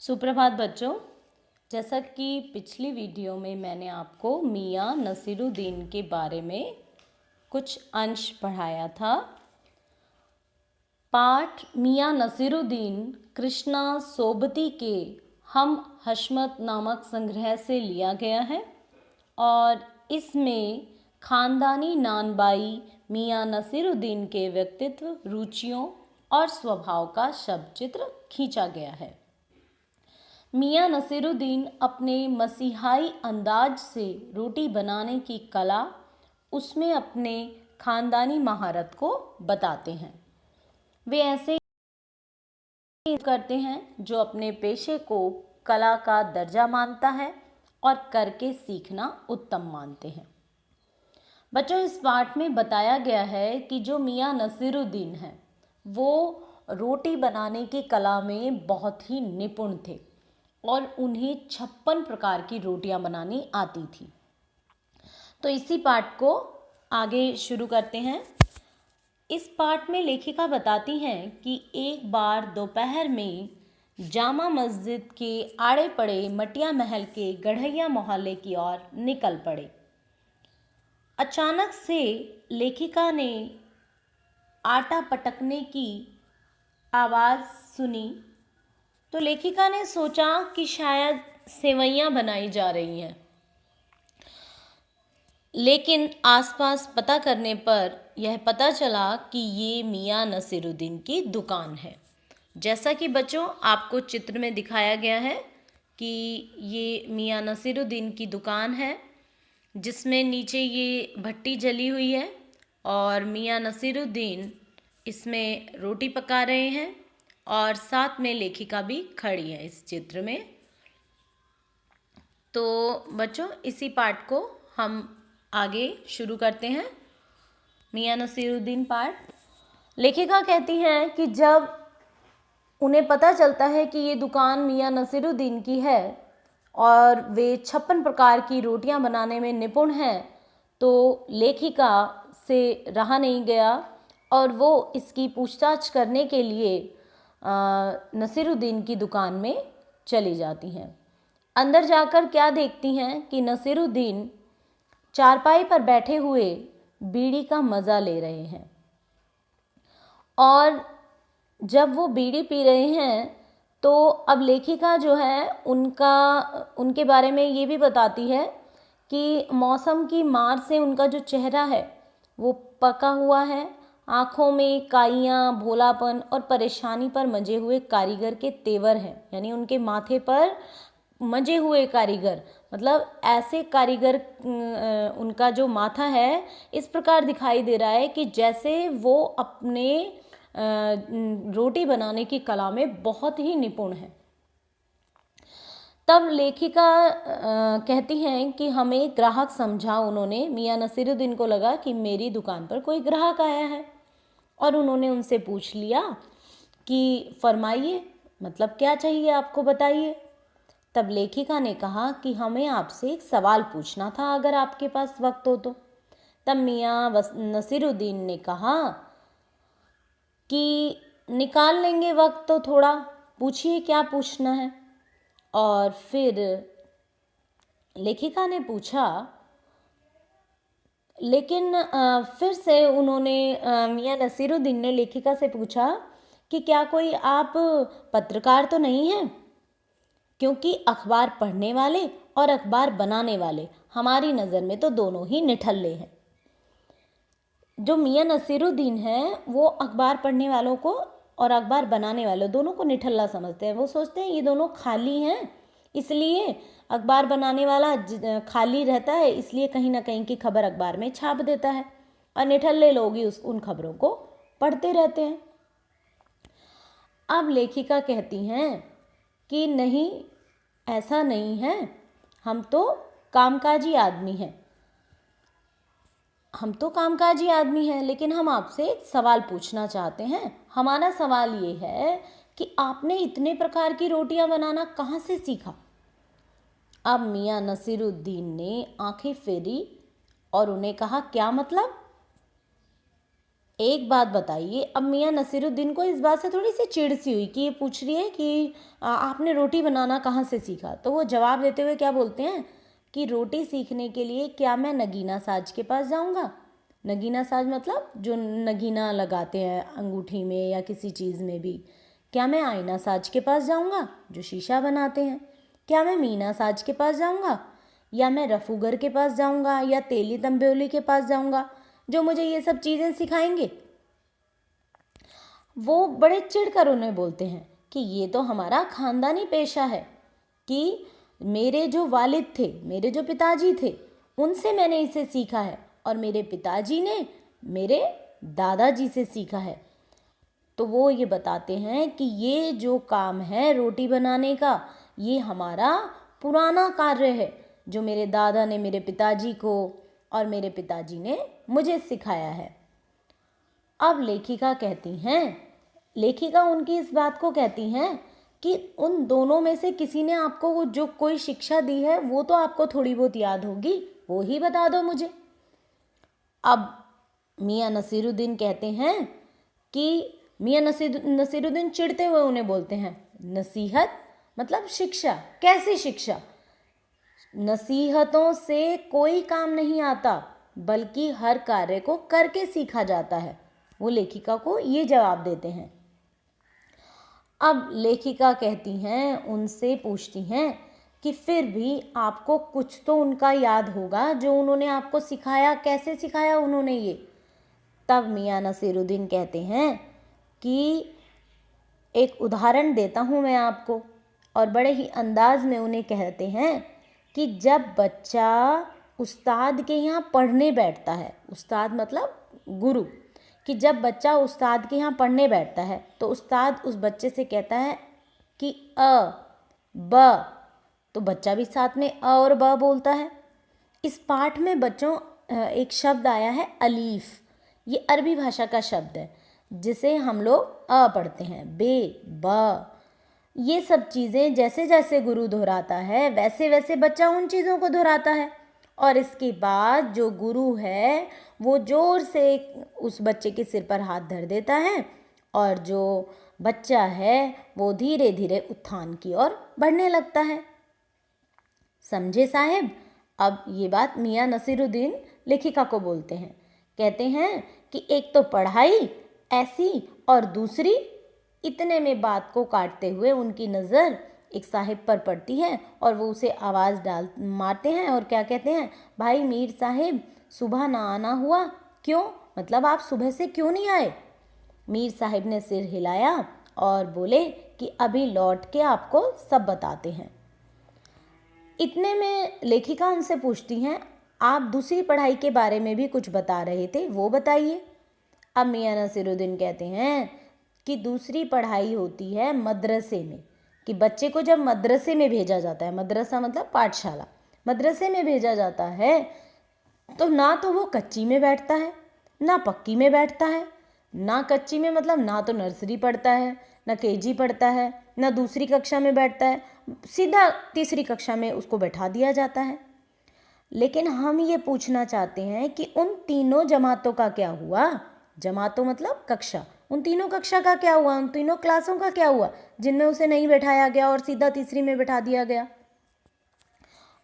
सुप्रभात बच्चों। जैसा कि पिछली वीडियो में मैंने आपको मियाँ नसीरुद्दीन के बारे में कुछ अंश पढ़ाया था। पाठ मियाँ नसीरुद्दीन कृष्णा सोबती के हम हशमत नामक संग्रह से लिया गया है और इसमें खानदानी नानबाई मियाँ नसीरुद्दीन के व्यक्तित्व, रुचियों और स्वभाव का शब्द चित्र खींचा गया है। मियाँ नसीरुद्दीन अपने मसीहाई अंदाज से रोटी बनाने की कला, उसमें अपने खानदानी महारत को बताते हैं। वे ऐसे करते हैं जो अपने पेशे को कला का दर्जा मानता है और करके सीखना उत्तम मानते हैं। बच्चों, इस पाठ में बताया गया है कि जो मियाँ नसीरुद्दीन हैं वो रोटी बनाने की कला में बहुत ही निपुण थे और उन्हें 56 प्रकार की रोटियां बनानी आती थी। तो इसी पाठ को आगे शुरू करते हैं। इस पाठ में लेखिका बताती हैं कि एक बार दोपहर में जामा मस्जिद के आड़े पड़े मटिया महल के गढ़ैया मोहल्ले की ओर निकल पड़े। अचानक से लेखिका ने आटा पटकने की आवाज़ सुनी तो लेखिका ने सोचा कि शायद सेवइयां बनाई जा रही हैं, लेकिन आसपास पता करने पर यह पता चला कि ये मियाँ नसीरुद्दीन की दुकान है। जैसा कि बच्चों आपको चित्र में दिखाया गया है कि ये मियाँ नसीरुद्दीन की दुकान है जिसमें नीचे ये भट्टी जली हुई है और मियाँ नसीरुद्दीन इसमें रोटी पका रहे हैं और साथ में लेखिका भी खड़ी है इस चित्र में। तो बच्चों, इसी पाठ को हम आगे शुरू करते हैं। मियाँ नसीरुद्दीन पाठ। लेखिका कहती हैं कि जब उन्हें पता चलता है कि ये दुकान मियाँ नसीरुद्दीन की है और वे 56 प्रकार की रोटियां बनाने में निपुण हैं, तो लेखिका से रहा नहीं गया और वो इसकी पूछताछ करने के लिए नसीरुद्दीन की दुकान में चली जाती हैं। अंदर जाकर क्या देखती हैं कि नसीरुद्दीन चारपाई पर बैठे हुए बीड़ी का मज़ा ले रहे हैं और जब वो बीड़ी पी रहे हैं तो अब लेखिका जो है उनके बारे में ये भी बताती है कि मौसम की मार से उनका जो चेहरा है वो पका हुआ है। आँखों में काइयाँ, भोलापन और परेशानी पर मजे हुए कारीगर के तेवर हैं, यानी उनके माथे पर मजे हुए कारीगर, मतलब ऐसे कारीगर उनका जो माथा है इस प्रकार दिखाई दे रहा है कि जैसे वो अपने रोटी बनाने की कला में बहुत ही निपुण है। तब लेखिका कहती हैं कि हमें ग्राहक समझा उन्होंने। मियाँ नसीरुद्दीन को लगा कि मेरी दुकान पर कोई ग्राहक आया है और उन्होंने उनसे पूछ लिया कि फरमाइए, मतलब क्या चाहिए आपको, बताइए। तब लेखिका ने कहा कि हमें आपसे एक सवाल पूछना था, अगर आपके पास वक्त हो तो। तब मियाँ नसीरुद्दीन ने कहा कि निकाल लेंगे वक्त तो, थोड़ा पूछिए क्या पूछना है। और फिर लेखिका ने पूछा, लेकिन फिर से उन्होंने मियाँ नसीरुद्दीन ने लेखिका से पूछा कि क्या कोई आप पत्रकार तो नहीं हैं, क्योंकि अखबार पढ़ने वाले और अखबार बनाने वाले हमारी नज़र में तो दोनों ही निठल्ले हैं। जो मियाँ नसीरुद्दीन हैं वो अखबार पढ़ने वालों को और अखबार बनाने वालों दोनों को निठल्ला समझते हैं। वो सोचते हैं ये दोनों खाली हैं, इसलिए अखबार बनाने वाला खाली रहता है, इसलिए कहीं ना कहीं की खबर अखबार में छाप देता है और निठल्ले लोग ही उन खबरों को पढ़ते रहते हैं। अब लेखिका कहती हैं कि नहीं, ऐसा नहीं है, हम तो कामकाजी आदमी हैं, लेकिन हम आपसे एक सवाल पूछना चाहते हैं। हमारा सवाल ये है कि आपने इतने प्रकार की रोटियां बनाना कहाँ से सीखा। अब मियाँ नसीरुद्दीन ने आंखें फेरी और उन्हें कहा, क्या मतलब। एक बात बताइए, अब मियाँ नसीरुद्दीन को इस बात से थोड़ी सी चिढ़ सी हुई कि ये पूछ रही है कि आपने रोटी बनाना कहाँ से सीखा। तो वो जवाब देते हुए क्या बोलते हैं कि रोटी सीखने के लिए क्या मैं नगीना साज के पास जाऊँगा। नगीना साज मतलब जो नगीना लगाते हैं अंगूठी में या किसी चीज़ में भी। क्या मैं आईना साज के पास जाऊँगा जो शीशा बनाते हैं। क्या मैं मीना साज के पास जाऊँगा, या मैं रफूगर के पास जाऊँगा, या तेली तंबोली के पास जाऊँगा जो मुझे ये सब चीज़ें सिखाएंगे। वो बड़े चिढ़कर उन्हें बोलते हैं कि ये तो हमारा खानदानी पेशा है, कि मेरे जो वालिद थे, मेरे जो पिताजी थे, उनसे मैंने इसे सीखा है और मेरे पिताजी ने मेरे दादाजी से सीखा है। तो वो ये बताते हैं कि ये जो काम है रोटी बनाने का, ये हमारा पुराना कार्य है जो मेरे दादा ने मेरे पिताजी को और मेरे पिताजी ने मुझे सिखाया है। अब लेखिका उनकी इस बात को कहती हैं कि उन दोनों में से किसी ने आपको जो कोई शिक्षा दी है वो तो आपको थोड़ी बहुत याद होगी, वो ही बता दो मुझे। अब मियाँ नसीरुद्दीन कहते हैं कि मियाँ नसीरुद्दीन चिढ़ते हुए उन्हें बोलते हैं, नसीहत मतलब शिक्षा। कैसी शिक्षा? नसीहतों से कोई काम नहीं आता, बल्कि हर कार्य को करके सीखा जाता है। वो लेखिका को ये जवाब देते हैं। अब लेखिका कहती हैं, उनसे पूछती हैं कि फिर भी आपको कुछ तो उनका याद होगा जो उन्होंने आपको सिखाया, कैसे सिखाया उन्होंने ये। तब मियाँ नसीरुद्दीन कहते हैं कि एक उदाहरण देता हूँ मैं आपको, और बड़े ही अंदाज में उन्हें कहते हैं कि जब बच्चा उस्ताद के यहाँ पढ़ने बैठता है, उस्ताद मतलब गुरु, कि जब बच्चा उस्ताद के यहाँ पढ़ने बैठता है तो उस्ताद उस बच्चे से कहता है कि अ ब, तो बच्चा भी साथ में अ और ब बोलता है। इस पाठ में बच्चों एक शब्द आया है अलीफ। ये अरबी भाषा का शब्द है जिसे हम लोग अ पढ़ते हैं, बे, ब। ये सब चीज़ें जैसे जैसे गुरु दोहराता है वैसे वैसे बच्चा उन चीज़ों को दोहराता है, और इसके बाद जो गुरु है वो ज़ोर से उस बच्चे के सिर पर हाथ धर देता है, और जो बच्चा है वो धीरे धीरे उत्थान की ओर बढ़ने लगता है। समझे साहेब? अब ये बात मियाँ नसीरुद्दीन लेखिका को बोलते हैं, कहते हैं कि एक तो पढ़ाई ऐसी, और दूसरी, इतने में बात को काटते हुए उनकी नज़र एक साहिब पर पड़ती है और वो उसे आवाज़ मारते हैं और क्या कहते हैं, भाई मीर साहिब सुबह ना आना हुआ, क्यों? मतलब आप सुबह से क्यों नहीं आए? मीर साहिब ने सिर हिलाया और बोले कि अभी लौट के आपको सब बताते हैं। इतने में लेखिका उनसे पूछती हैं, आप दूसरी पढ़ाई के बारे में भी कुछ बता रहे थे, वो बताइए। अब मियाँ नसीरुद्दीन कहते हैं कि दूसरी पढ़ाई होती है मदरसे में, कि बच्चे को जब मदरसे में भेजा जाता है, मदरसा मतलब पाठशाला, मदरसे में भेजा जाता है तो ना तो वो कच्ची में बैठता है ना पक्की में बैठता है। ना कच्ची में मतलब ना तो नर्सरी पढ़ता है, ना केजी पढ़ता है, ना दूसरी कक्षा में बैठता है, सीधा तीसरी कक्षा में उसको बैठा दिया जाता है। लेकिन हम ये पूछना चाहते हैं कि उन तीनों जमातों का क्या हुआ? जमातों मतलब कक्षा। उन तीनों कक्षा का क्या हुआ? उन तीनों क्लासों का क्या हुआ जिनमें उसे नहीं बैठाया गया और सीधा तीसरी में बैठा दिया गया?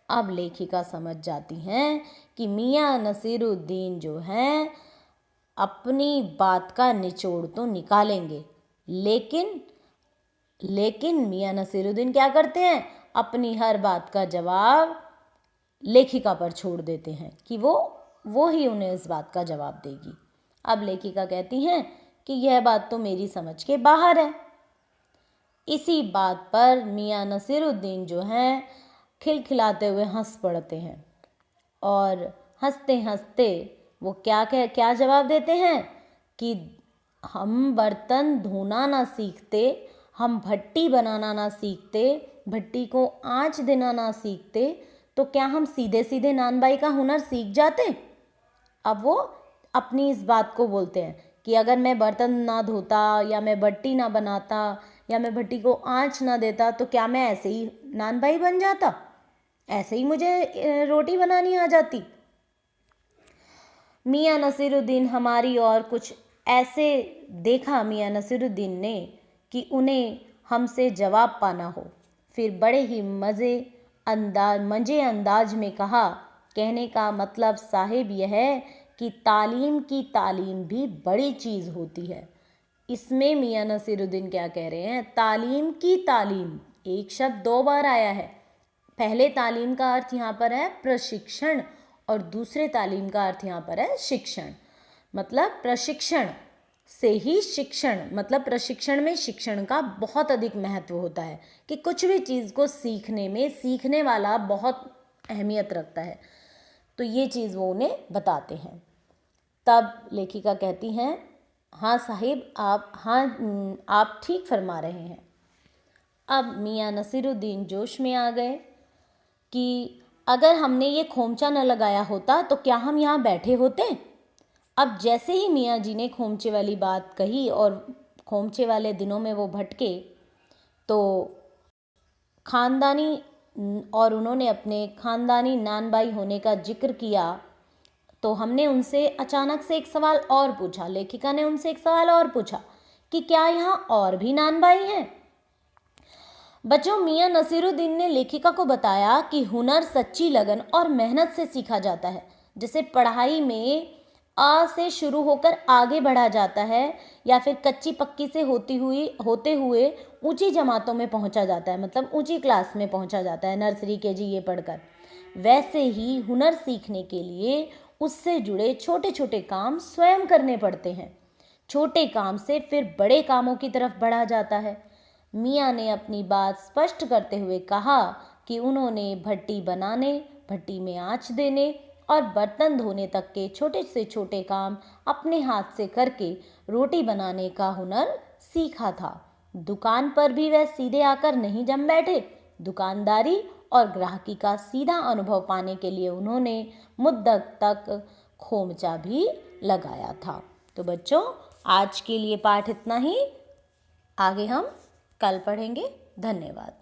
अब लेखिका समझ जाती हैं कि मियाँ नसीरुद्दीन जो हैं अपनी बात का निचोड़ तो निकालेंगे, लेकिन मियाँ नसीरुद्दीन क्या करते हैं, अपनी हर बात का जवाब लेखिका पर छोड़ देते हैं कि वो ही उन्हें इस बात का जवाब देगी। अब लेखिका कहती हैं कि यह बात तो मेरी समझ के बाहर है। इसी बात पर मियाँ नसीरुद्दीन जो हैं खिलखिलाते हुए हंस पड़ते हैं, और हंसते हंसते वो क्या जवाब देते हैं कि हम बर्तन धोना ना सीखते, हम भट्टी बनाना ना सीखते, भट्टी को आँच देना ना सीखते, तो क्या हम सीधे सीधे नानबाई का हुनर सीख जाते? अब वो अपनी इस बात को बोलते हैं कि अगर मैं बर्तन ना धोता, या मैं भट्टी ना बनाता, या मैं भट्टी को आँच ना देता, तो क्या मैं ऐसे ही नानबाई बन जाता? ऐसे ही मुझे रोटी बनानी आ जाती? मियाँ नसीरुद्दीन हमारी और कुछ ऐसे देखा मियाँ नसीरुद्दीन ने कि उन्हें हमसे जवाब पाना हो, फिर बड़े ही मज़े अंदाज में कहा, कहने का मतलब साहिब यह है कि तालीम की तालीम भी बड़ी चीज़ होती है। इसमें मियाँ नसीरुद्दीन क्या कह रहे हैं, तालीम की तालीम, एक शब्द 2 बार आया है। पहले तालीम का अर्थ यहाँ पर है प्रशिक्षण और दूसरे तालीम का अर्थ यहाँ पर है शिक्षण। मतलब प्रशिक्षण से ही शिक्षण, मतलब प्रशिक्षण में शिक्षण का बहुत अधिक महत्व होता है कि कुछ भी चीज़ को सीखने में सीखने वाला बहुत अहमियत रखता है। तो ये चीज़ वो उन्हें बताते हैं। तब लेखिका कहती हैं, हाँ साहिब आप ठीक फरमा रहे हैं। अब मियाँ नसीरुद्दीन जोश में आ गए कि अगर हमने ये खोमचा न लगाया होता तो क्या हम यहाँ बैठे होते। अब जैसे ही मियाँ जी ने खोमचे वाली बात कही और खोमचे वाले दिनों में वो भटके, तो और उन्होंने अपने खानदानी नानबाई होने का जिक्र किया, तो हमने उनसे अचानक से एक सवाल और पूछा, लेखिका ने उनसे एक सवाल और पूछा कि क्या यहाँ और भी नानबाई हैं। बच्चों, मियाँ नसीरुद्दीन ने लेखिका को बताया कि हुनर सच्ची लगन और मेहनत से सीखा जाता है। जैसे पढ़ाई में आ से शुरू होकर आगे बढ़ा जाता है या फिर कच्ची पक्की से होते हुए ऊंची जमातों में पहुंचा जाता है, मतलब ऊंची क्लास में पहुंचा जाता है, नर्सरी केजी ये पढ़कर। वैसे ही हुनर सीखने के लिए उससे जुड़े छोटे छोटे काम स्वयं करने पड़ते हैं। छोटे काम से फिर बड़े कामों की तरफ बढ़ा जाता है। मियाँ ने अपनी बात स्पष्ट करते हुए कहा कि उन्होंने भट्टी बनाने, भट्टी में आंच देने और बर्तन धोने तक के छोटे से छोटे काम अपने हाथ से करके रोटी बनाने का हुनर सीखा था। दुकान पर भी वह सीधे आकर नहीं जम बैठे। दुकानदारी और ग्राहकी का सीधा अनुभव पाने के लिए उन्होंने मुद्दत तक खोमचा भी लगाया था। तो बच्चों, आज के लिए पाठ इतना ही। आगे हम कल पढ़ेंगे। धन्यवाद।